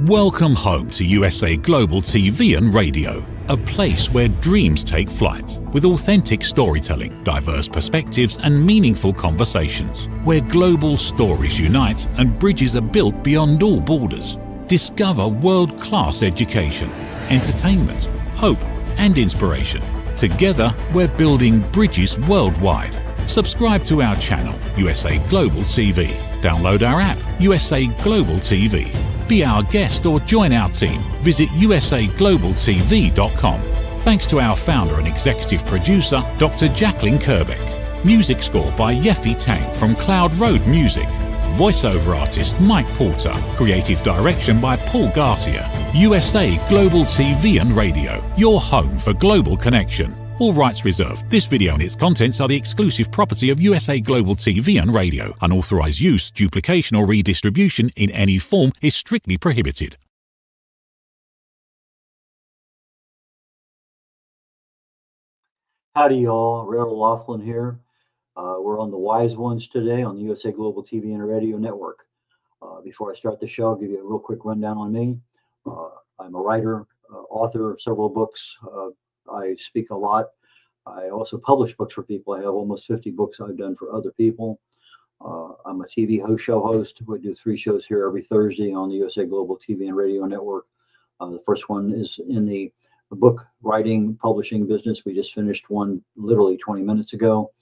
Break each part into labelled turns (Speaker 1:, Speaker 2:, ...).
Speaker 1: Welcome home to USA Global TV and Radio, a place where dreams take flight, with authentic storytelling, diverse perspectives and meaningful conversations, where global stories unite and bridges are built beyond all borders. Discover world-class education, entertainment, hope and inspiration. Together, we're building bridges worldwide. Subscribe to our channel, USA Global TV. Download our app, USA Global TV. Be our guest or join our team. Visit usaglobaltv.com. Thanks to our founder and executive producer, Dr. Jacqueline Kerbeck. Music score by Yeffy Tang from Cloud Road Music. Voiceover artist Mike Porter. Creative direction by Paul Garcia. USA Global TV and Radio. Your home for global connection. All rights reserved. This video and its contents are the exclusive property of USA Global TV and Radio. Unauthorized use, duplication or redistribution in any form is strictly prohibited.
Speaker 2: Howdy y'all, Ray Laughlin here. We're on the Wise Ones today on the USA Global TV and Radio Network. Before I start the show, I'll give you a real quick rundown on me. I'm a writer, author of several books. I speak a lot. I also publish books for people. I have almost 50 books I've done for other people. I'm a TV show host. We do 3 shows here every Thursday on the USA Global TV and Radio Network. The first one is in the book writing, publishing business. We just finished one literally 20 minutes ago.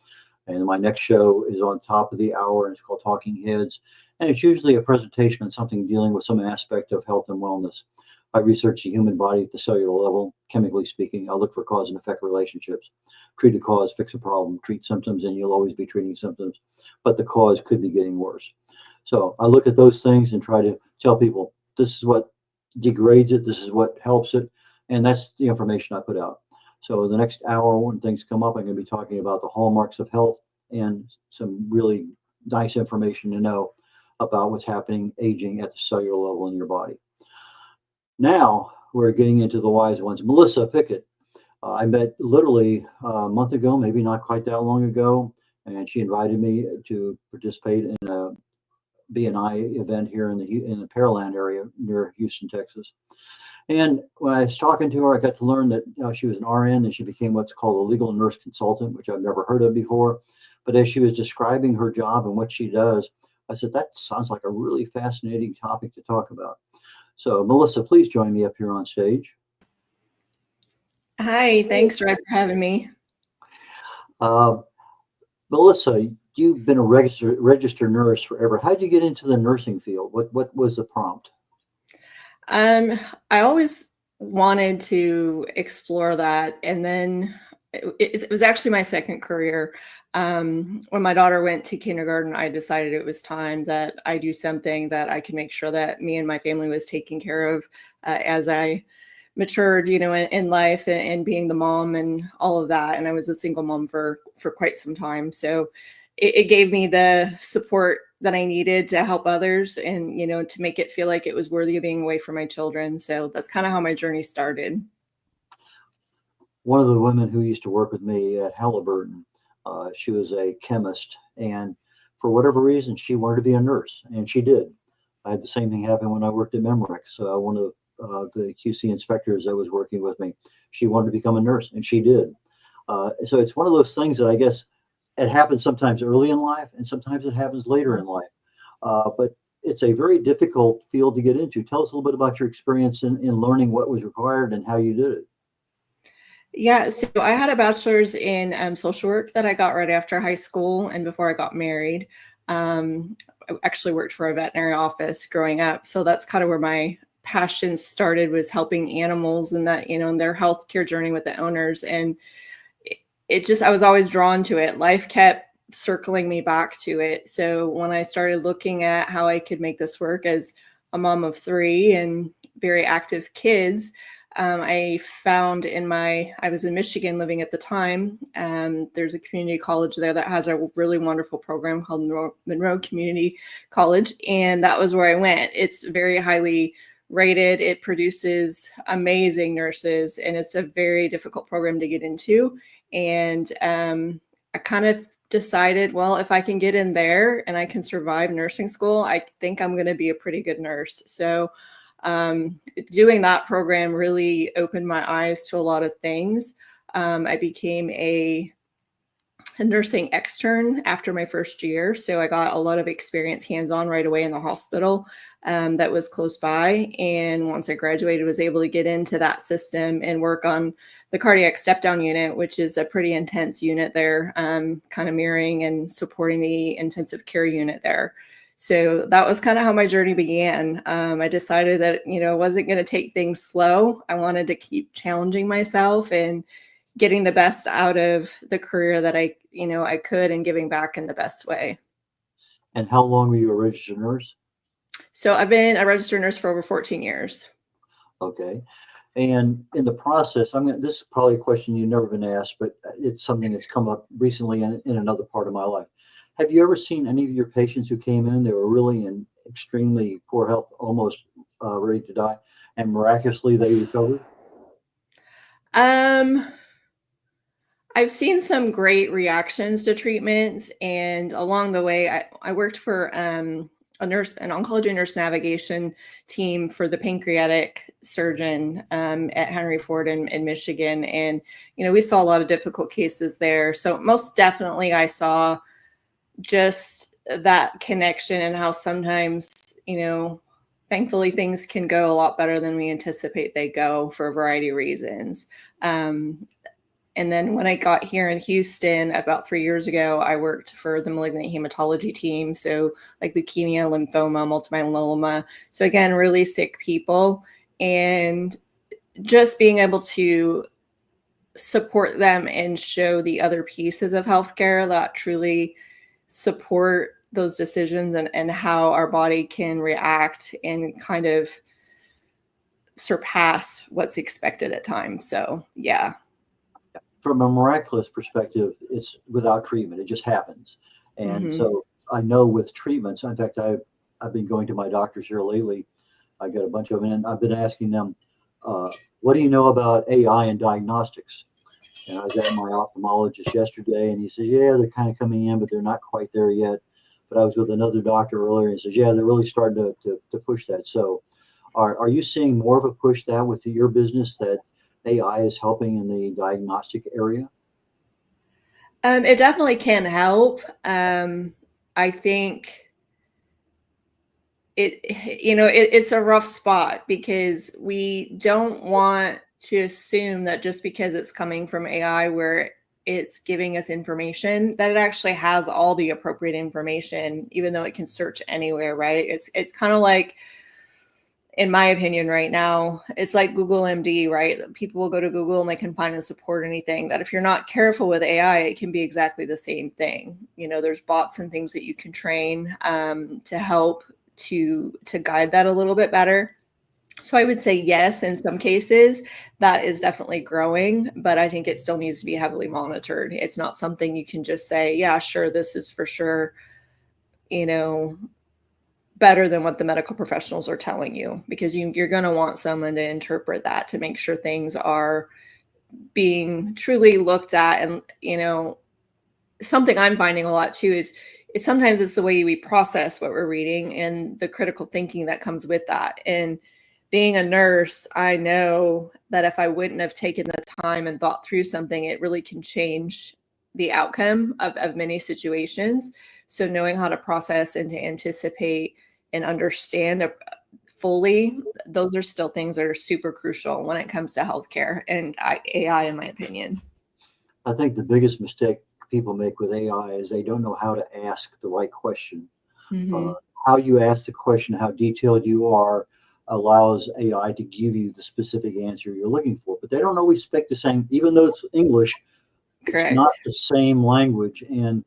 Speaker 2: And my next show is on top of the hour, and it's called Talking Heads. And it's usually a presentation on something dealing with some aspect of health and wellness. I research the human body at the cellular level, chemically speaking. I look for cause and effect relationships. Treat a cause, fix a problem. Treat symptoms, and you'll always be treating symptoms. But the cause could be getting worse. So I look at those things and try to tell people, this is what degrades it, this is what helps it, and that's the information I put out. So the next hour, when things come up, I'm going to be talking about the hallmarks of health and some really nice information to know about what's happening aging at the cellular level in your body. Now we're getting into the wise ones. Melissa Pickett, I met literally a month ago, maybe not quite that long ago, and she invited me to participate in a B&I event here in the Pearland area near Houston, Texas. And when I was talking to her, I got to learn that she was an RN and she became what's called a legal nurse consultant, which I've never heard of before. But as she was describing her job and what she does, I said, that sounds like a really fascinating topic to talk about. So Melissa, please join me up here on stage.
Speaker 3: Hi, thanks, Red, for having me.
Speaker 2: Melissa, you've been a registered nurse forever. How did you get into the nursing field? What was the prompt?
Speaker 3: I always wanted to explore that. And then it was actually my second career. When my daughter went to kindergarten, I decided it was time that I do something that I could make sure that me and my family was taken care of as I matured, in life and being the mom and all of that. And I was a single mom for quite some time. So it gave me the support that I needed to help others and, to make it feel like it was worthy of being away from my children. So that's kind of how my journey started.
Speaker 2: One of the women who used to work with me at Halliburton, she was a chemist, and for whatever reason, she wanted to be a nurse, and she did. I had the same thing happen when I worked at Memorex. One of the QC inspectors that was working with me, she wanted to become a nurse, and she did. So it's one of those things that I guess it happens sometimes early in life, and sometimes it happens later in life. But it's a very difficult field to get into. Tell us a little bit about your experience in learning what was required and how you did it.
Speaker 3: Yeah, so I had a bachelor's in social work that I got right after high school and before I got married. I actually worked for a veterinary office growing up. So that's kind of where my passion started, was helping animals and that, in their healthcare journey with the owners. And I was always drawn to it. Life kept circling me back to it. So when I started looking at how I could make this work as a mom of 3 and very active kids, I found I was in Michigan living at the time. There's a community college there that has a really wonderful program called Monroe Community College. And that was where I went. It's very highly rated. It produces amazing nurses, and it's a very difficult program to get into. And I kind of decided, well, if I can get in there and I can survive nursing school, I think I'm going to be a pretty good nurse. So Doing that program really opened my eyes to a lot of things. I became a nursing extern after my first year. So I got a lot of experience hands-on right away in the hospital that was close by. And once I graduated, was able to get into that system and work on the cardiac step-down unit, which is a pretty intense unit there, kind of mirroring and supporting the intensive care unit there. So that was kind of how my journey began. I decided that, I wasn't going to take things slow. I wanted to keep challenging myself and getting the best out of the career that I could, and giving back in the best way.
Speaker 2: And how long were you a registered nurse?
Speaker 3: So I've been a registered nurse for over 14 years.
Speaker 2: Okay. And in the process, this is probably a question you've never been asked, but it's something that's come up recently in another part of my life. Have you ever seen any of your patients who came in, they were really in extremely poor health, almost ready to die, and miraculously they recovered?
Speaker 3: I've seen some great reactions to treatments, and along the way, I worked for an oncology nurse navigation team for the pancreatic surgeon at Henry Ford in Michigan, and we saw a lot of difficult cases there. So most definitely, I saw just that connection and how sometimes thankfully things can go a lot better than we anticipate they go for a variety of reasons. And then when I got here in Houston about 3 years ago, I worked for the malignant hematology team. So like leukemia, lymphoma, multiple myeloma. So again, really sick people, and just being able to support them and show the other pieces of healthcare that truly support those decisions and how our body can react and kind of surpass what's expected at times. So yeah.
Speaker 2: From a miraculous perspective, it's without treatment. It just happens. And so I know with treatments, in fact, I've been going to my doctors here lately. I got a bunch of them, and I've been asking them, what do you know about AI and diagnostics? And I was at my ophthalmologist yesterday, and he says, yeah, they're kind of coming in, but they're not quite there yet. But I was with another doctor earlier, and he says, yeah, they're really starting to push that. So are you seeing more of a push that with your business, that AI is helping in the diagnostic area?
Speaker 3: It definitely can help. I think it's a rough spot because we don't want to assume that just because it's coming from AI where it's giving us information, that it actually has all the appropriate information, even though it can search anywhere, right? It's kind of like, in my opinion right now, it's like Google MD, right? People will go to Google and they can find and support anything. That if you're not careful with AI, it can be exactly the same thing. There's bots and things that you can train to help to guide that a little bit better. So I would say yes, in some cases, that is definitely growing, but I think it still needs to be heavily monitored. It's not something you can just say, yeah, sure, this is for sure, better than what the medical professionals are telling you, because you're going to want someone to interpret that to make sure things are being truly looked at. And, something I'm finding a lot too is sometimes it's the way we process what we're reading and the critical thinking that comes with that. And being a nurse, I know that if I wouldn't have taken the time and thought through something, it really can change the outcome of many situations. So knowing how to process and to anticipate and understand fully, those are still things that are super crucial when it comes to healthcare and AI, in my opinion.
Speaker 2: I think the biggest mistake people make with AI is they don't know how to ask the right question. How you ask the question, how detailed you are, allows AI to give you the specific answer you're looking for. But they don't always speak the same, even though it's English.
Speaker 3: Correct.
Speaker 2: It's not the same language, and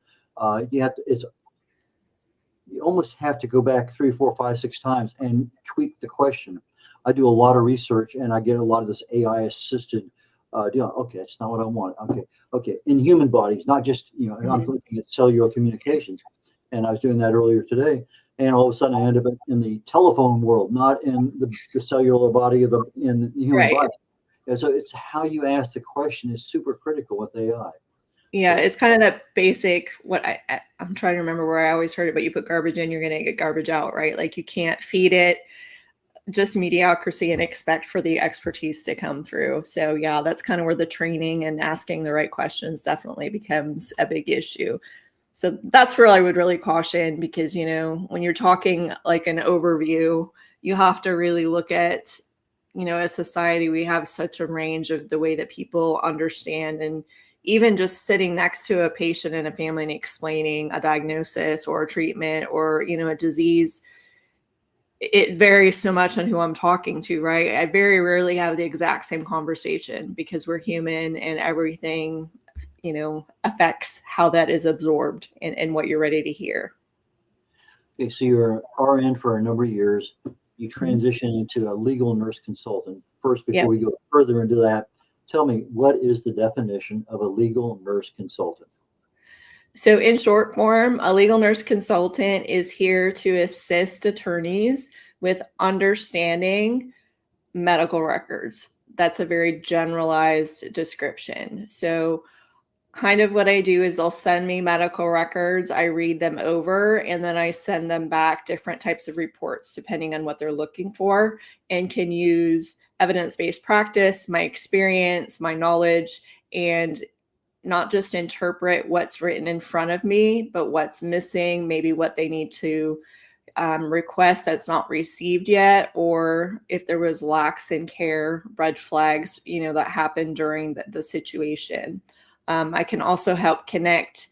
Speaker 2: you almost have to go back 3, 4, 5, 6 times and tweak the question. I do a lot of research, and I get a lot of this AI assisted deal. Okay, that's not what I want. Okay. In human bodies, not just I'm looking at cellular communications, and I was doing that earlier today. And all of a sudden, I ended up in the telephone world, not in the cellular body in the human body. And so it's how you ask the question is super critical with AI.
Speaker 3: Yeah, it's kind of that basic, what I'm trying to remember where I always heard it, but you put garbage in, you're going to get garbage out, right? Like you can't feed it just mediocrity and expect for the expertise to come through. So yeah, that's kind of where the training and asking the right questions definitely becomes a big issue. So that's where I would really caution, because, you know, when you're talking like an overview, you have to really look at, you know, as society, we have such a range of the way that people understand, and even just sitting next to a patient and a family and explaining a diagnosis or a treatment or, you know, a disease, it varies so much on who I'm talking to, right? I very rarely have the exact same conversation, because we're human and everything, you know, affects how that is absorbed and what you're ready to hear.
Speaker 2: Okay, so you're RN for a number of years. You
Speaker 3: Mhm.
Speaker 2: transition into a legal nurse consultant. First, before
Speaker 3: Yep.
Speaker 2: we go further into that, tell me, what is the definition of a legal nurse consultant?
Speaker 3: So in short form, a legal nurse consultant is here to assist attorneys with understanding medical records. That's a very generalized description. So kind of what I do is they'll send me medical records, I read them over, and then I send them back different types of reports depending on what they're looking for, and can use evidence-based practice, my experience, my knowledge, and not just interpret what's written in front of me, but what's missing, maybe what they need to request that's not received yet, or if there was lax in care, red flags, you know, that happened during the situation. I can also help connect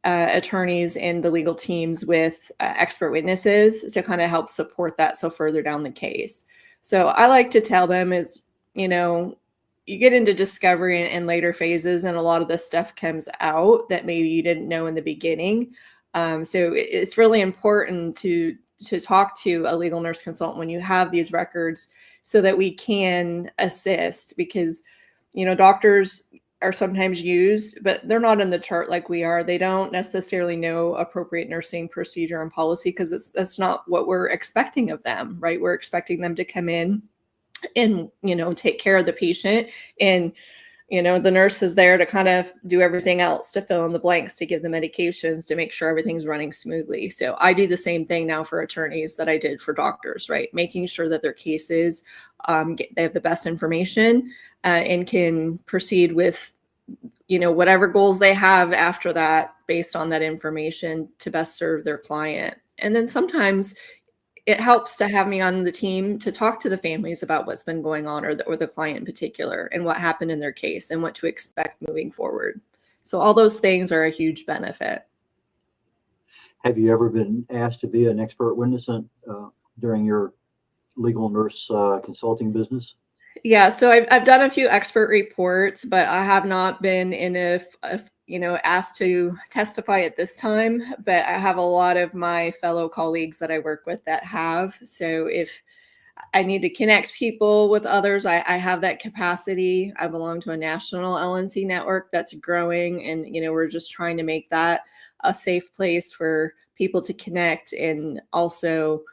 Speaker 3: attorneys and the legal teams with expert witnesses to kind of help support that so further down the case. So I like to tell them is, you know, you get into discovery and later phases, and a lot of this stuff comes out that maybe you didn't know in the beginning. So it's really important to talk to a legal nurse consultant when you have these records, so that we can assist, because, you know, doctors are sometimes used, but they're not in the chart like we are. They don't necessarily know appropriate nursing procedure and policy, because that's not what we're expecting of them, right? We're expecting them to come in and, you know, take care of the patient, and, you know, the nurse is there to kind of do everything else, to fill in the blanks, to give the medications, to make sure everything's running smoothly. So I do the same thing now for attorneys that I did for doctors, right? Making sure that their cases, they have the best information, and can proceed with, you know, whatever goals they have after that based on that information to best serve their client. And then sometimes it helps to have me on the team to talk to the families about what's been going on, or the client in particular, and what happened in their case and what to expect moving forward. So all those things are a huge benefit.
Speaker 2: Have you ever been asked to be an expert witness during your legal nurse consulting business?
Speaker 3: Yeah, so I've done a few expert reports, but I have not been in a you know, asked to testify at this time. But I have a lot of my fellow colleagues that I work with that have. So if I need to connect people with others, I have that capacity. I belong to a national LNC network that's growing, and, you know, we're just trying to make that a safe place for people to connect, and also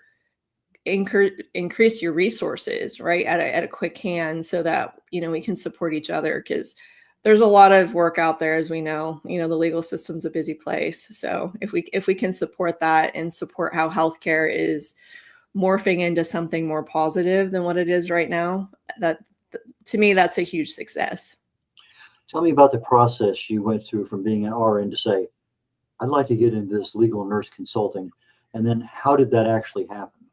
Speaker 3: increase your resources, right, at a quick hand, so that, you know, we can support each other, because there's a lot of work out there, as we know. You know, the legal system's a busy place. So if we can support that, and support how healthcare is morphing into something more positive than what it is right now, that, to me, that's a huge success.
Speaker 2: Tell me about the process you went through from being an RN to say, I'd like to get into this legal nurse consulting. And then how did that actually happen?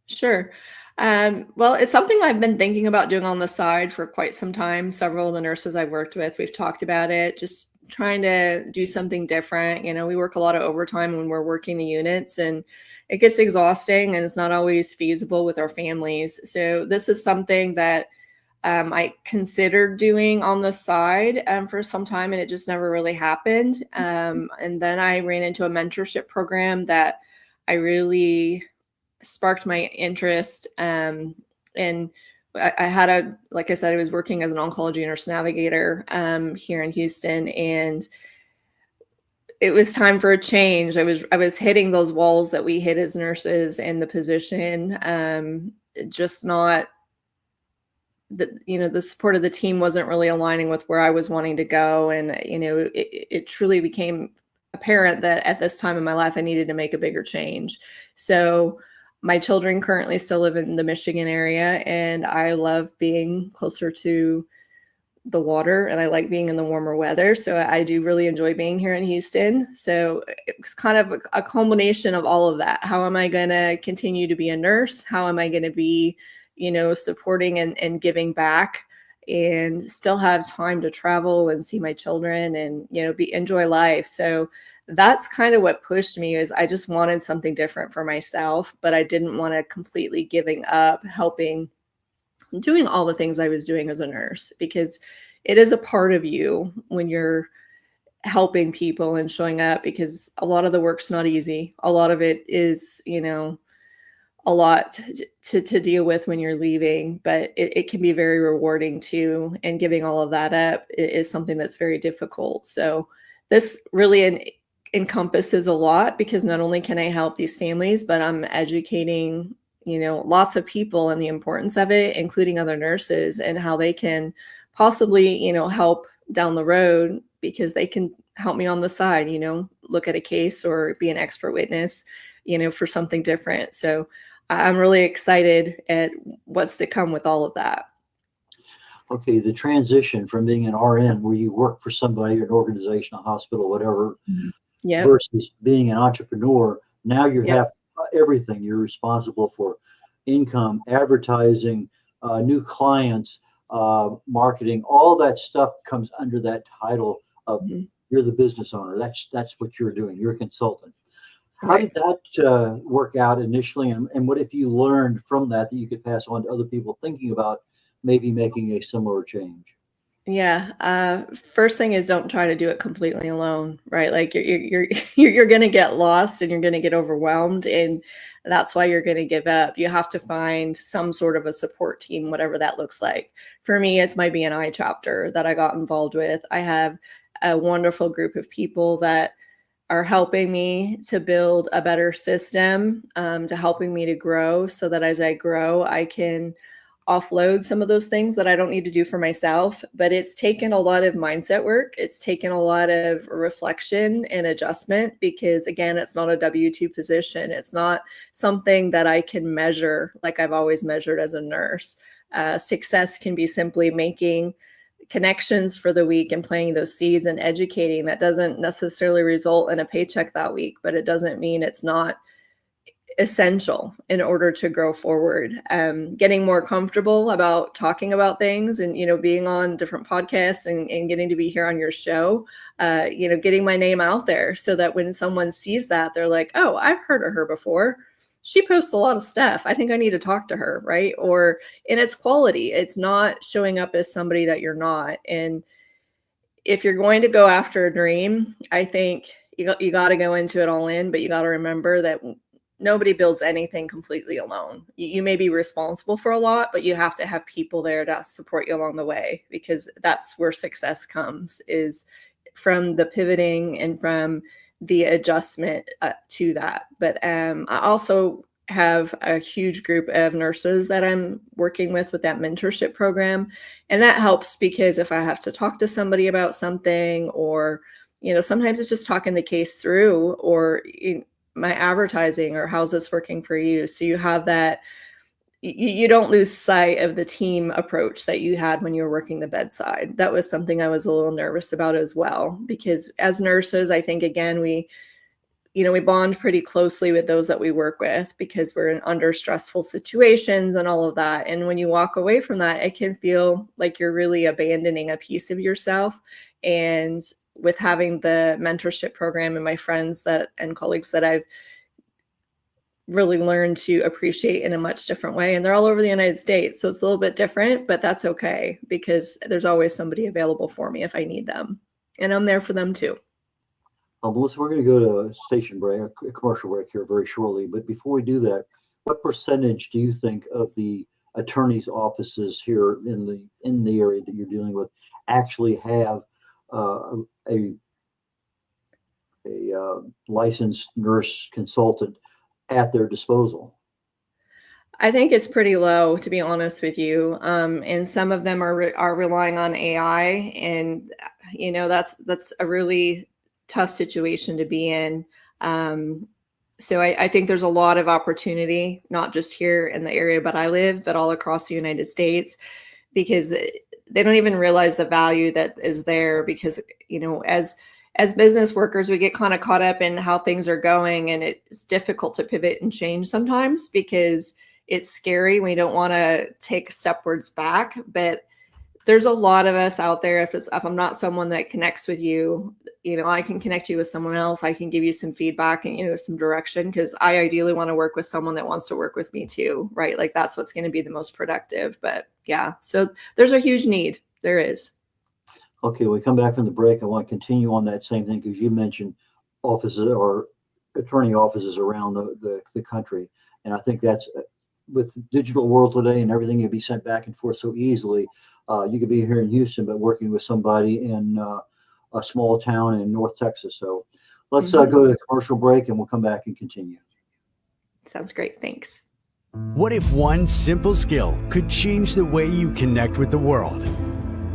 Speaker 3: Sure. Well, it's something I've been thinking about doing on the side for quite some time. Several of the nurses I've worked with, we've talked about it, just trying to do something different. You know, we work a lot of overtime when we're working the units, and it gets exhausting, and it's not always feasible with our families. So this is something that I considered doing on the side for some time, and it just never really happened. And then I ran into a mentorship program that I really sparked my interest. And I had like I said, I was working as an oncology nurse navigator here in Houston, and it was time for a change. I was hitting those walls that we hit as nurses in the position. Just not the support of the team wasn't really aligning with where I was wanting to go. And, you know, it truly became apparent that at this time in my life, I needed to make a bigger change. So My children currently still live in the Michigan area, and I love being closer to the water, and I like being in the warmer weather. So I do really enjoy being here in Houston. So it's kind of a culmination of all of that. How am I going to continue to be a nurse? How am I going to be, supporting and giving back, and still have time to travel and see my children and, enjoy life. So that's kind of what pushed me, is I just wanted something different for myself, but I didn't want to completely giving up helping, doing all the things I was doing as a nurse, because it is a part of you when you're helping people and showing up, because a lot of the work's not easy. A lot of it is, a lot to deal with when you're leaving, but it can be very rewarding too. And giving all of that up is something that's very difficult. So this really encompasses a lot, because not only can I help these families, but I'm educating lots of people and the importance of it, including other nurses, and how they can possibly, help down the road, because they can help me on the side, look at a case or be an expert witness, for something different. So I'm really excited at what's to come with all of that.
Speaker 2: Okay, the transition from being an RN, where you work for somebody, an organization, a hospital, whatever,
Speaker 3: Yeah.
Speaker 2: versus being an entrepreneur. Now you
Speaker 3: Yep.
Speaker 2: have everything. You're responsible for income, advertising, new clients, marketing. All that stuff comes under that title of you're the business owner. That's what you're doing. You're a consultant. How did that work out initially, and what if you learned from that you could pass on to other people thinking about maybe making a similar change?
Speaker 3: Yeah. First thing is, don't try to do it completely alone, right? Like you're going to get lost and you're going to get overwhelmed, and that's why you're going to give up. You have to find some sort of a support team, whatever that looks like. For me, it's my BNI chapter that I got involved with. I have a wonderful group of people that are helping me to build a better system, to helping me to grow, so that as I grow, I can offload some of those things that I don't need to do for myself. But it's taken a lot of mindset work. It's taken a lot of reflection and adjustment, because again, it's not a W-2 position. It's not something that I can measure like I've always measured as a nurse. Success can be simply making connections for the week and planting those seeds and educating. That doesn't necessarily result in a paycheck that week, but it doesn't mean it's not essential in order to grow forward. Getting more comfortable about talking about things, and being on different podcasts, and getting to be here on your show, getting my name out there, so that when someone sees that, they're like, oh, I've heard of her before. She posts a lot of stuff. I think I need to talk to her, right? Or in its quality, it's not showing up as somebody that you're not. And if you're going to go after a dream, I think you got to go into it all in, but you got to remember that nobody builds anything completely alone. You may be responsible for a lot, but you have to have people there to support you along the way, because that's where success comes, is from the pivoting and from the adjustment to that. But I also have a huge group of nurses that I'm working with that mentorship program. And that helps, because if I have to talk to somebody about something, or, sometimes it's just talking the case through, or my advertising, or how's this working for you? So you have that, you don't lose sight of the team approach that you had when you were working the bedside. That was something I was a little nervous about as well, because as nurses, I think, again, we bond pretty closely with those that we work with, because we're in under stressful situations and all of that. And when you walk away from that, it can feel like you're really abandoning a piece of yourself. And with having the mentorship program and my friends and colleagues that I've really learned to appreciate in a much different way, and they're all over the United States, so it's a little bit different, but that's okay, because there's always somebody available for me if I need them, and I'm there for them too.
Speaker 2: Melissa, we're going to go to a station break, a commercial break here very shortly. But before we do that, what percentage do you think of the attorneys' offices here in the area that you're dealing with actually have a licensed nurse consultant at their disposal?
Speaker 3: I think it's pretty low, to be honest with you. And some of them are relying on AI, and that's a really tough situation to be in. So I think there's a lot of opportunity, not just here in the area, but I live, but all across the United States, because they don't even realize the value that is there. Because, as business workers, we get kind of caught up in how things are going, and it's difficult to pivot and change sometimes because it's scary. We don't want to take stepwards back, but there's a lot of us out there. If I'm not someone that connects with you, I can connect you with someone else. I can give you some feedback and, some direction, because I ideally want to work with someone that wants to work with me too, right? Like that's what's going to be the most productive. But yeah, so there's a huge need. There is.
Speaker 2: Okay, we come back from the break. I want to continue on that same thing because you mentioned offices or attorney offices around the country. And I think that's with the digital world today and everything can be sent back and forth so easily. You could be here in Houston, but working with somebody in a small town in North Texas. So let's go to a commercial break and we'll come back and continue.
Speaker 3: Sounds great. Thanks.
Speaker 4: What if one simple skill could change the way you connect with the world?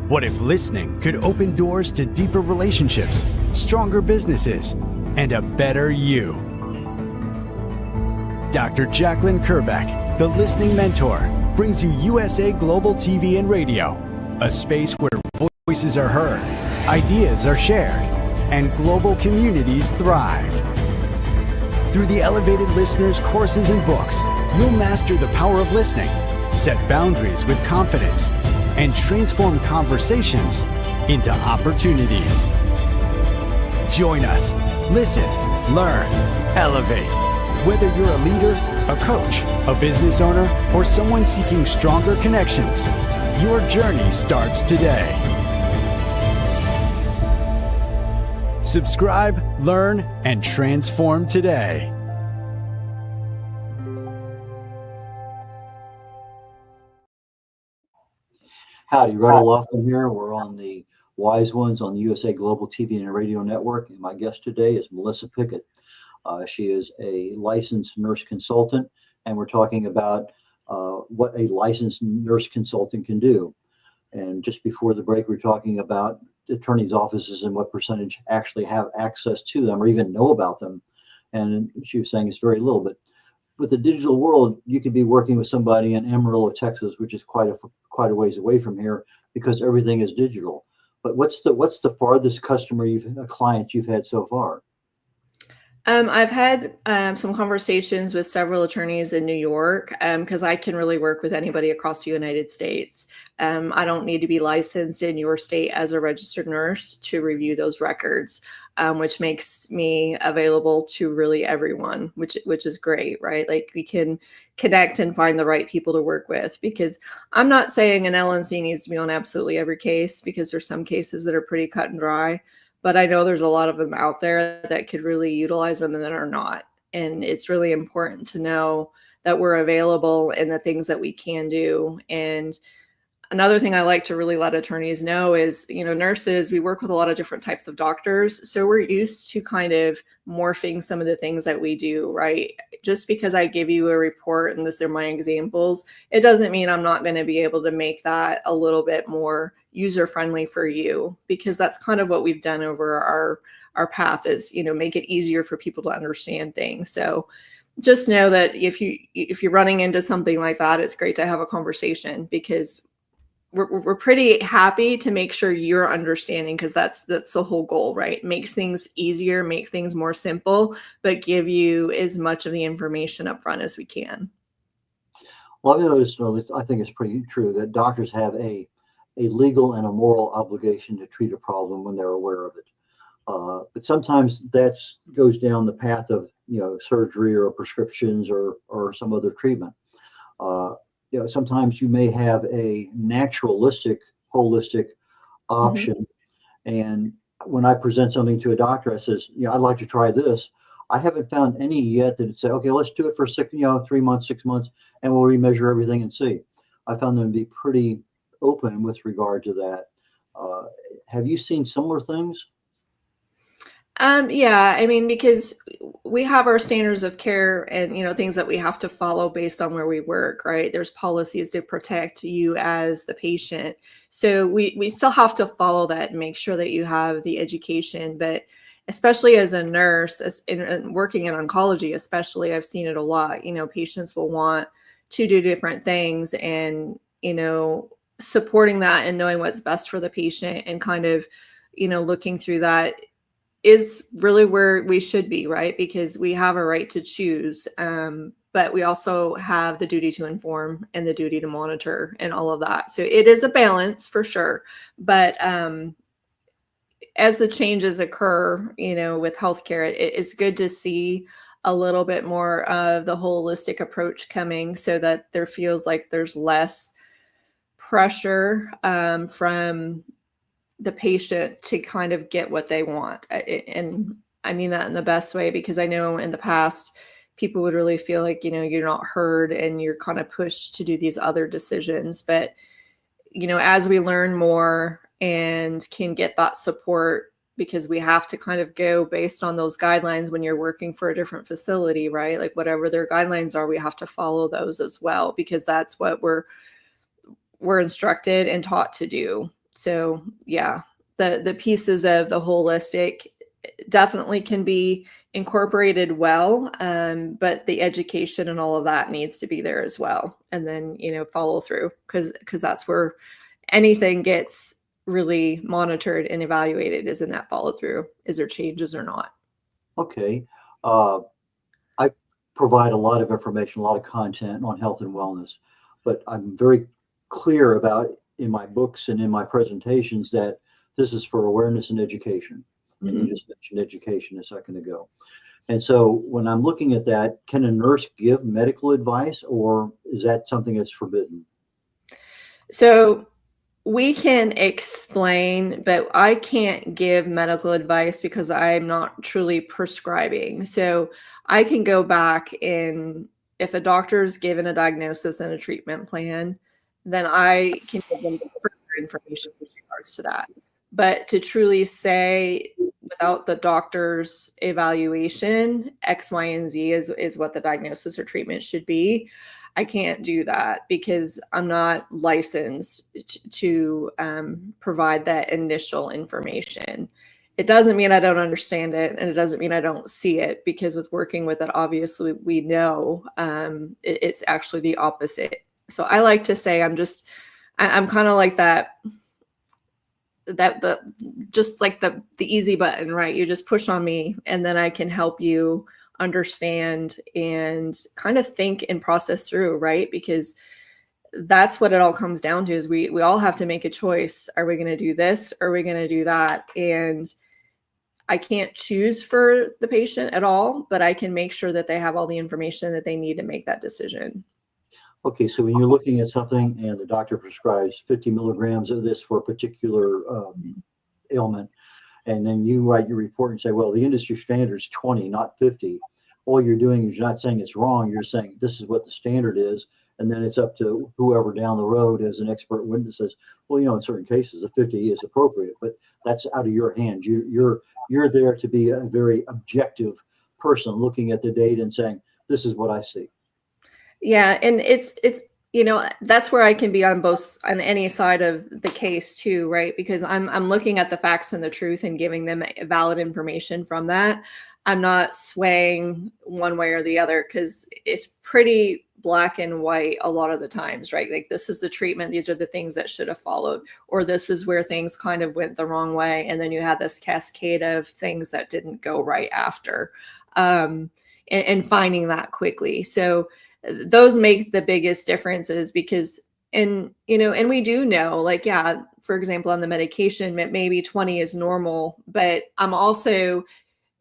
Speaker 4: What if listening could open doors to deeper relationships, stronger businesses, and a better you? Dr. Jacqueline Kerbeck, the Listening Mentor, brings you USA Global TV and Radio, a space where voices are heard, ideas are shared, and global communities thrive. Through the elevated listeners' courses and books, you'll master the power of listening, set boundaries with confidence, and transform conversations into opportunities. Join us. Listen, learn, elevate. Whether you're a leader, a coach, a business owner, or someone seeking stronger connections, your journey starts today. Subscribe, learn, and transform today.
Speaker 2: Howdy, Red Laughlin here. We're on the Wise Ones on the USA Global TV and Radio Network. And my guest today is Melissa Pickett. She is a licensed nurse consultant, and we're talking about what a licensed nurse consultant can do. And just before the break, we're talking about attorneys' offices and what percentage actually have access to them or even know about them. And she was saying it's very little, but with the digital world, you could be working with somebody in Amarillo, Texas, which is quite a ways away from here because everything is digital. But what's the farthest client you've had so far?
Speaker 3: I've had some conversations with several attorneys in New York because I can really work with anybody across the United States. I don't need to be licensed in your state as a registered nurse to review those records, which makes me available to really everyone, which is great, right? Like we can connect and find the right people to work with, because I'm not saying an LNC needs to be on absolutely every case, because there's some cases that are pretty cut and dry. But I know there's a lot of them out there that could really utilize them and that are not. And it's really important to know that we're available and the things that we can do. And another thing I like to really let attorneys know is, nurses, we work with a lot of different types of doctors. So we're used to kind of morphing some of the things that we do, right? Just because I give you a report and these are my examples, it doesn't mean I'm not going to be able to make that a little bit more user-friendly for you, because that's kind of what we've done over our path is, make it easier for people to understand things. So just know that if you're running into something like that, it's great to have a conversation, because we're pretty happy to make sure you're understanding, because that's the whole goal, right? Makes things easier, make things more simple, but give you as much of the information up front as we can.
Speaker 2: Well, I've noticed, I think it's pretty true that doctors have a legal and a moral obligation to treat a problem when they're aware of it. But sometimes that goes down the path of, surgery or prescriptions or some other treatment. Sometimes you may have a naturalistic, holistic option. Mm-hmm. And when I present something to a doctor, I says, I'd like to try this. I haven't found any yet that say, okay, let's do it for 3 months, 6 months, and we'll remeasure everything and see. I found them to be pretty open with regard to that. Have you seen similar things?
Speaker 3: Yeah, I mean, because we have our standards of care and, things that we have to follow based on where we work, right? There's policies to protect you as the patient. So we still have to follow that and make sure that you have the education. But especially as a nurse, and working in oncology, especially, I've seen it a lot. Patients will want to do different things, and, supporting that and knowing what's best for the patient and kind of, looking through that is really where we should be, right? Because we have a right to choose. But we also have the duty to inform and the duty to monitor and all of that. So it is a balance for sure. But as the changes occur, with healthcare, it's good to see a little bit more of the holistic approach coming, so that there feels like there's less pressure from the patient to kind of get what they want. And I mean that in the best way, because I know in the past, people would really feel like, you're not heard and you're kind of pushed to do these other decisions. But, as we learn more and can get that support, because we have to kind of go based on those guidelines when you're working for a different facility, right? Like whatever their guidelines are, we have to follow those as well, because that's what we're instructed and taught to do. So yeah, the pieces of the holistic definitely can be incorporated well, but the education and all of that needs to be there as well. And then, follow through, because that's where anything gets really monitored and evaluated, is in that follow through. Is there changes or not?
Speaker 2: Okay. I provide a lot of information, a lot of content on health and wellness, but I'm very clear about, in my books and in my presentations, that this is for awareness and education. And you just mentioned education a second ago. And so when I'm looking at that, can a nurse give medical advice, or is that something that's forbidden?
Speaker 3: So we can explain, but I can't give medical advice because I'm not truly prescribing. So I can go back and, if a doctor's given a diagnosis and a treatment plan, then I can give them further information with regards to that. But to truly say, without the doctor's evaluation, X, Y, and Z is what the diagnosis or treatment should be, I can't do that, because I'm not licensed to provide that initial information. It doesn't mean I don't understand it, and it doesn't mean I don't see it, because with working with it, obviously we know it's actually the opposite. So I like to say I'm kind of like just like the easy button, right? You just push on me, and then I can help you understand and kind of think and process through, right? Because that's what it all comes down to, is we all have to make a choice. Are we going to do this? Or are we going to do that? And I can't choose for the patient at all, but I can make sure that they have all the information that they need to make that decision.
Speaker 2: Okay, so when you're looking at something and the doctor prescribes 50 milligrams of this for a particular ailment, and then you write your report and say, well, the industry standard is 20, not 50. All you're doing is, you're not saying it's wrong. You're saying this is what the standard is. And then it's up to whoever down the road, as an expert witness, says, well, in certain cases, a 50 is appropriate, but that's out of your hands. You're there to be a very objective person looking at the data and saying, this is what I see.
Speaker 3: Yeah. And it's, that's where I can be on any side of the case too, right? Because I'm looking at the facts and the truth and giving them valid information from that. I'm not swaying one way or the other, because it's pretty black and white a lot of the times, right? Like, this is the treatment, these are the things that should have followed, or this is where things kind of went the wrong way, and then you had this cascade of things that didn't go right after, and finding that quickly. So those make the biggest differences, because, and we do know, like, yeah, for example, on the medication, maybe 20 is normal, but I'm also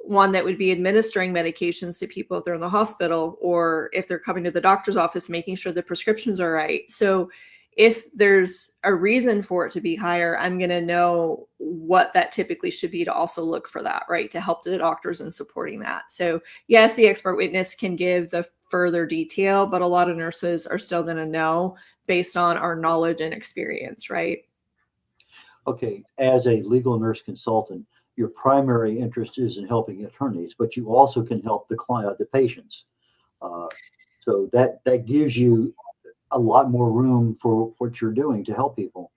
Speaker 3: one that would be administering medications to people if they're in the hospital, or if they're coming to the doctor's office, making sure the prescriptions are right. So if there's a reason for it to be higher, I'm going to know what that typically should be to also look for that, right? To help the doctors in supporting that. So yes, the expert witness can give the further detail, but a lot of nurses are still going to know based on our knowledge and experience, right?
Speaker 2: Okay, as a legal nurse consultant, your primary interest is in helping attorneys, but you also can help the client, the patients. So that gives you a lot more room for what you're doing to help people.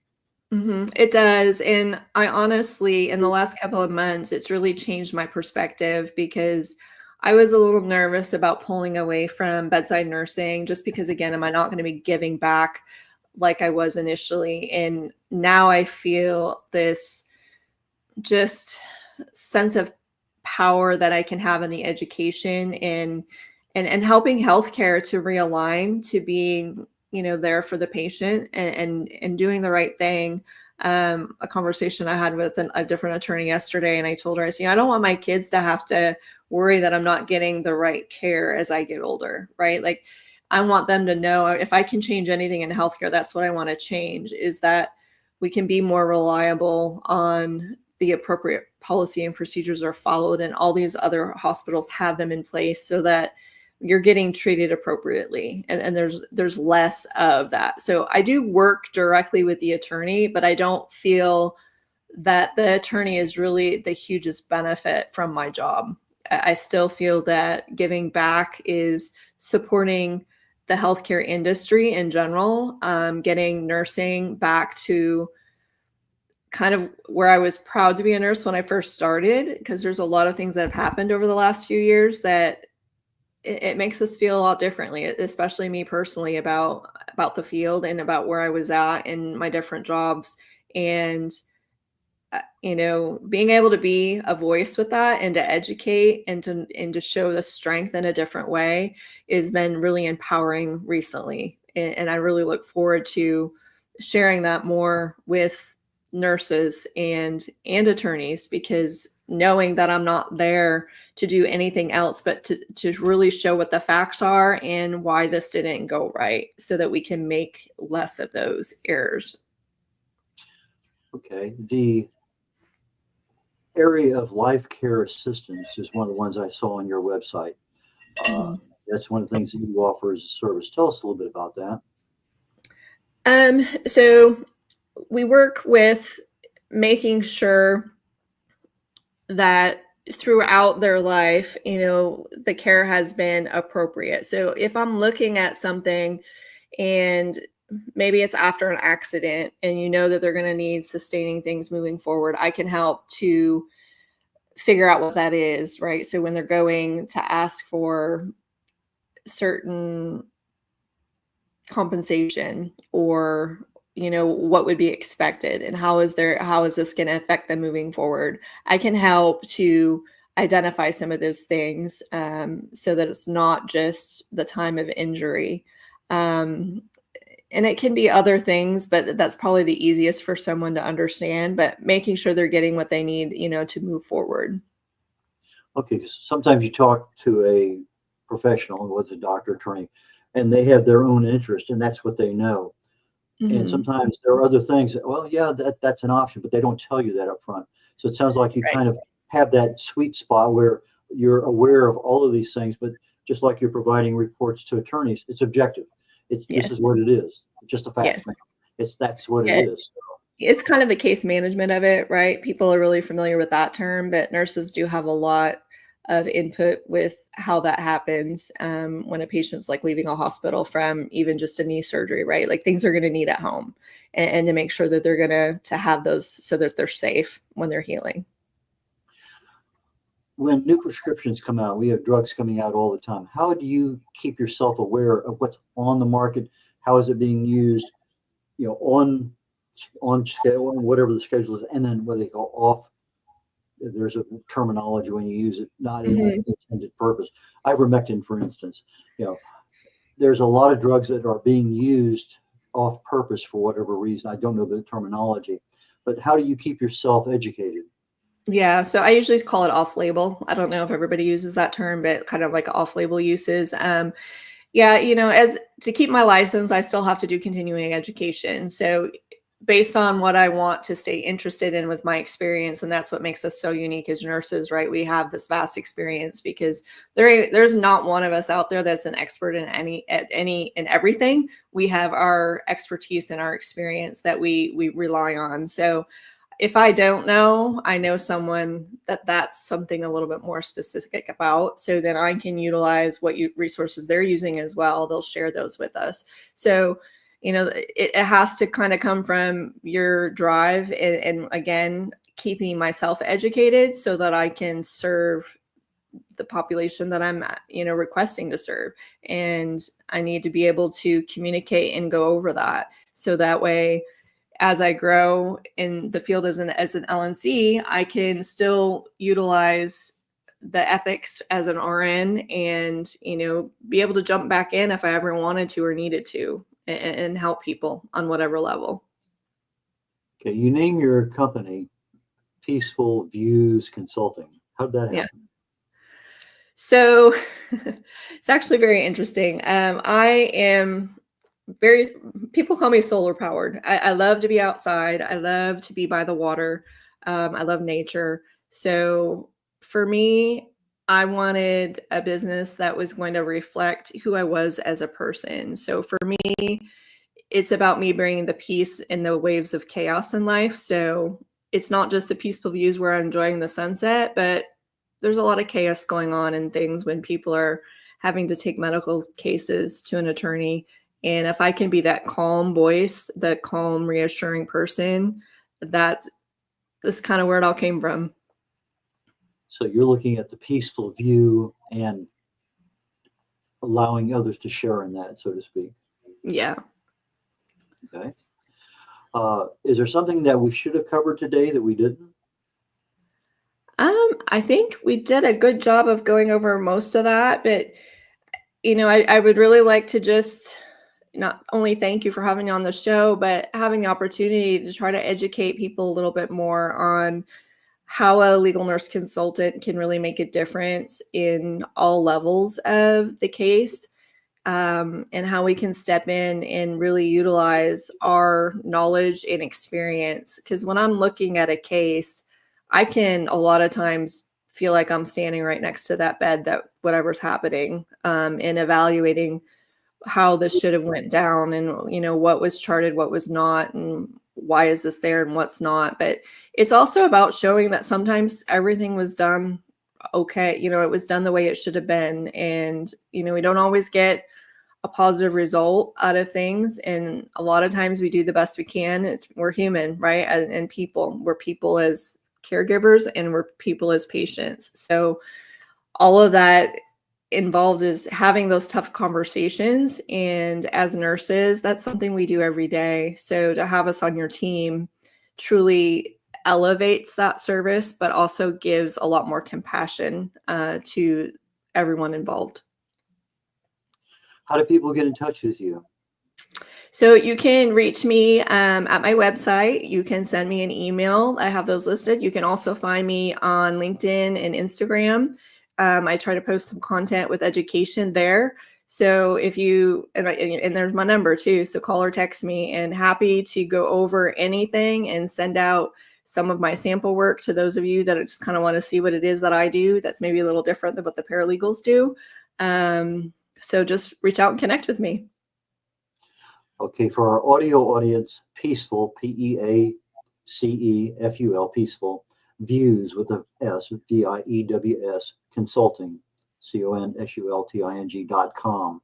Speaker 3: It does. And I honestly, in the last couple of months, it's really changed my perspective because I was a little nervous about pulling away from bedside nursing just because, again, am I not going to be giving back like I was initially? And now I feel this just sense of power that I can have in the education and helping healthcare to realign to being, there for the patient and doing the right thing. A conversation I had with a different attorney yesterday, and I told her, I said, I don't want my kids to have to worry that I'm not getting the right care as I get older, right? Like, I want them to know if I can change anything in healthcare, that's what I want to change, is that we can be more reliable on the appropriate policy and procedures are followed, and all these other hospitals have them in place so that you're getting treated appropriately, and there's less of that. So I do work directly with the attorney, but I don't feel that the attorney is really the hugest benefit from my job. I still feel that giving back is supporting the healthcare industry in general, getting nursing back to kind of where I was proud to be a nurse when I first started, because there's a lot of things that have happened over the last few years that it makes us feel a lot differently, especially me personally, about the field and about where I was at in my different jobs. And being able to be a voice with that and to educate and to show the strength in a different way has been really empowering recently. And I really look forward to sharing that more with nurses and attorneys, because knowing that I'm not there to do anything else but to really show what the facts are and why this didn't go right so that we can make less of those errors.
Speaker 2: Okay. The area of life care assistance is one of the ones I saw on your website. That's one of the things that you offer as a service. Tell us a little bit about that.
Speaker 3: So we work with making sure that throughout their life, the care has been appropriate. So if I'm looking at something and maybe it's after an accident and that they're going to need sustaining things moving forward, I can help to figure out what that is, right? So when they're going to ask for certain compensation or what would be expected and how is this going to affect them moving forward, I can help to identify some of those things, so that it's not just the time of injury. And it can be other things, but that's probably the easiest for someone to understand, but making sure they're getting what they need, to move forward.
Speaker 2: Okay, sometimes you talk to a professional, whether it's a doctor, attorney, and they have their own interest, and that's what they know. And sometimes there are other things that, well, yeah, that's an option, but they don't tell you that up front. So it sounds like you
Speaker 3: Right.
Speaker 2: kind of have that sweet spot where you're aware of all of these things, but just like you're providing reports to attorneys, it's objective. This
Speaker 3: Yes.
Speaker 2: is what it is. It's just a fact.
Speaker 3: Yes.
Speaker 2: That's what
Speaker 3: Yeah.
Speaker 2: it is.
Speaker 3: It's kind of the case management of it, right? People are really familiar with that term, but nurses do have a lot of input with how that happens, when a patient's like leaving a hospital from even just a knee surgery, right? Like things are going to need at home, and to make sure that they're going to have those so that they're safe when they're healing.
Speaker 2: When new prescriptions come out, we have drugs coming out all the time. How do you keep yourself aware of what's on the market? How is it being used, on scale, whatever the schedule is, and then whether they go off? There's a terminology when you use it, not in an intended purpose. Ivermectin, for instance, there's a lot of drugs that are being used off purpose for whatever reason. I don't know the terminology, but how do you keep yourself educated?
Speaker 3: Yeah, so I usually call it off-label. I don't know if everybody uses that term, but kind of like off-label uses. Yeah, as to keep my license, I still have to do continuing education. So based on what I want to stay interested in with my experience, and that's what makes us so unique as nurses, right? We have this vast experience because there's not one of us out there that's an expert in everything. We have our expertise and our experience that we rely on. So if I don't know, I know someone that's something a little bit more specific about. So then I can utilize what resources they're using as well. They'll share those with us. So it has to kind of come from your drive and again, keeping myself educated so that I can serve the population that I'm, requesting to serve. And I need to be able to communicate and go over that. So that way, as I grow in the field as an LNC, I can still utilize the ethics as an RN and, be able to jump back in if I ever wanted to or needed to and help people on whatever level.
Speaker 2: Okay, you name your company Peaceful Views Consulting. How did that happen?
Speaker 3: Yeah. So it's actually very interesting. I am people call me solar powered. I love to be outside. I love to be by the water. I love nature. So for me, I wanted a business that was going to reflect who I was as a person. So for me, it's about me bringing the peace in the waves of chaos in life. So it's not just the peaceful views where I'm enjoying the sunset, but there's a lot of chaos going on and things when people are having to take medical cases to an attorney. And if I can be that calm voice, that calm, reassuring person, that's kind of where it all came from.
Speaker 2: So you're looking at the peaceful view and allowing others to share in that, so to speak.
Speaker 3: Yeah.
Speaker 2: Okay. Is there something that we should have covered today that we didn't?
Speaker 3: I think we did a good job of going over most of that, but I would really like to just not only thank you for having me on the show, but having the opportunity to try to educate people a little bit more on how a legal nurse consultant can really make a difference in all levels of the case, and how we can step in and really utilize our knowledge and experience. Because when I'm looking at a case, I can a lot of times feel like I'm standing right next to that bed, that whatever's happening, and evaluating how this should have went down and, what was charted, what was not, and why is this there and what's not. But it's also about showing that sometimes everything was done okay. It was done the way it should have been. And, we don't always get a positive result out of things. And a lot of times we do the best we can. We're human, right? And people, we're people as caregivers and we're people as patients. So all of that involved is having those tough conversations. And as nurses, that's something we do every day. So to have us on your team truly elevates that service, but also gives a lot more compassion to everyone involved.
Speaker 2: How do people get in touch with you?
Speaker 3: So you can reach me at my website. You can send me an email. I have those listed. You can also find me on LinkedIn and Instagram. I try to post some content with education there. So if you, and there's my number too, so call or text me, and happy to go over anything and send out some of my sample work to those of you that just kind of want to see what it is that I do that's maybe a little different than what the paralegals do. So just reach out and connect with me.
Speaker 2: Okay, for our audio audience, Peaceful, Peaceful, Peaceful, Views with a S, VIEWS, Consulting, CONSULTING.com.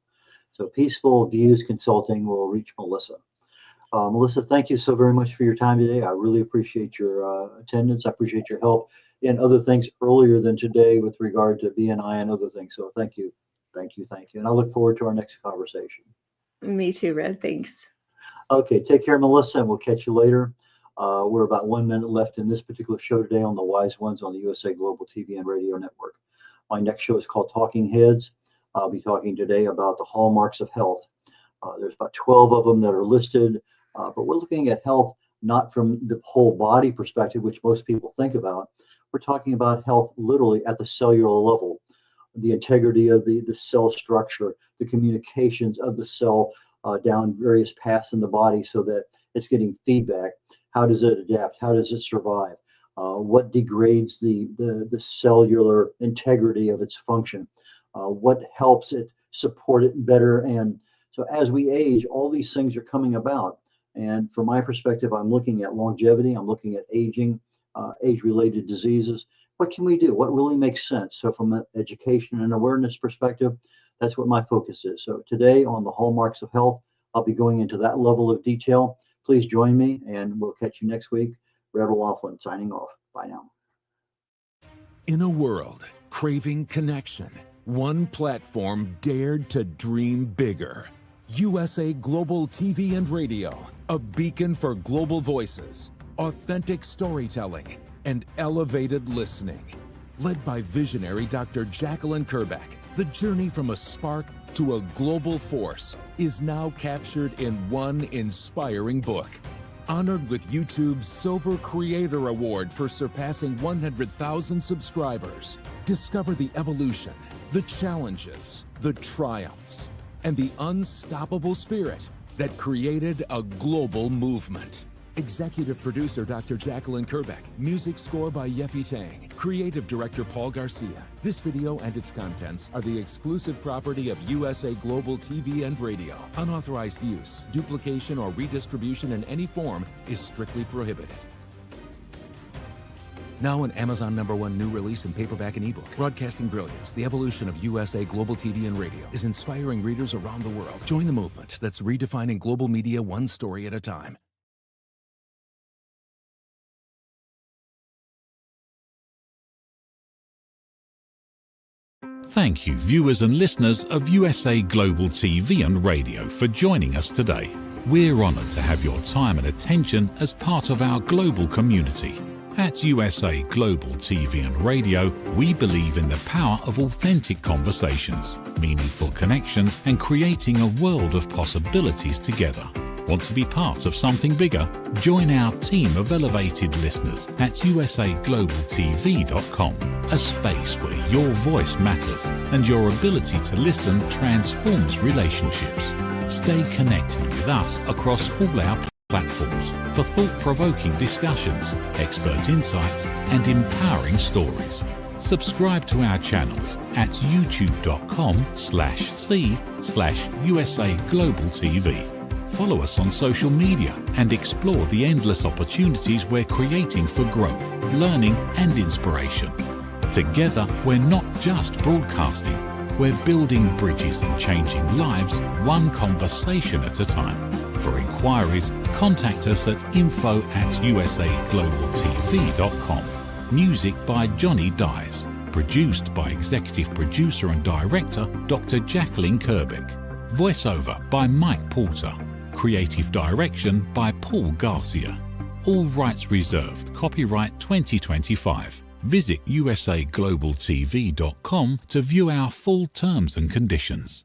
Speaker 2: So Peaceful Views Consulting will reach Melissa. Melissa, thank you so very much for your time today. I really appreciate your attendance. I appreciate your help in other things earlier than today with regard to BNI and other things. So thank you. Thank you. Thank you. And I look forward to our next conversation.
Speaker 3: Me too, Red. Thanks.
Speaker 2: Okay, take care, Melissa, and we'll catch you later. We're about 1 minute left in this particular show today on the Wise Ones on the USA Global TV and Radio Network. My next show is called Talking Heads. I'll be talking today about the hallmarks of health. There's about 12 of them that are listed, but we're looking at health not from the whole body perspective, which most people think about. We're talking about health literally at the cellular level, the integrity of the cell structure, the communications of the cell down various paths in the body so that it's getting feedback. How does it adapt? How does it survive? What degrades the cellular integrity of its function? What helps it support it better? And so as we age, all these things are coming about. And from my perspective, I'm looking at longevity. I'm looking at aging, age-related diseases. What can we do? What really makes sense? So from an education and awareness perspective, that's what my focus is. So today on the Hallmarks of Health, I'll be going into that level of detail. Please join me, and we'll catch you next week. Brad O'Loughlin signing off. Bye now.
Speaker 5: In a world craving connection, one platform dared to dream bigger. USA Global TV and Radio, a beacon for global voices, authentic storytelling, and elevated listening. Led by visionary Dr. Jacqueline Kerbeck, the journey from a spark to a global force is now captured in one inspiring book. Honored with YouTube's Silver Creator Award for surpassing 100,000 subscribers. Discover the evolution, the challenges, the triumphs, and the unstoppable spirit that created a global movement. Executive producer Dr. Jacqueline Kerbeck. Music score by Yeffy Tang. Creative director Paul Garcia. This video and its contents are the exclusive property of USA Global TV and Radio. Unauthorized use, duplication, or redistribution in any form is strictly prohibited. Now an Amazon #1 new release in paperback and ebook. Broadcasting Brilliance, the evolution of USA Global TV and Radio, is inspiring readers around the world. Join the movement that's redefining global media one story at a time.
Speaker 1: Thank you, viewers and listeners of USA Global TV and Radio, for joining us today. We're honored to have your time and attention as part of our global community. At USA Global TV and Radio, we believe in the power of authentic conversations, meaningful connections, and creating a world of possibilities together. Want to be part of something bigger? Join our team of elevated listeners at usaglobaltv.com, a space where your voice matters and your ability to listen transforms relationships. Stay connected with us across all our platforms for thought-provoking discussions, expert insights, and empowering stories. Subscribe to our channels at youtube.com/c/USAGlobalTV. Follow us on social media and explore the endless opportunities we're creating for growth, learning, and inspiration. Together, we're not just broadcasting, we're building bridges and changing lives one conversation at a time. For inquiries, contact us at info@usaglobaltv.com. Music by Johnny Dyes. Produced by executive producer and director Dr. Jacqueline Kerbeck. Voiceover by Mike Porter. Creative direction by Paul Garcia. All rights reserved. Copyright 2025. Visit usaglobaltv.com to view our full terms and conditions.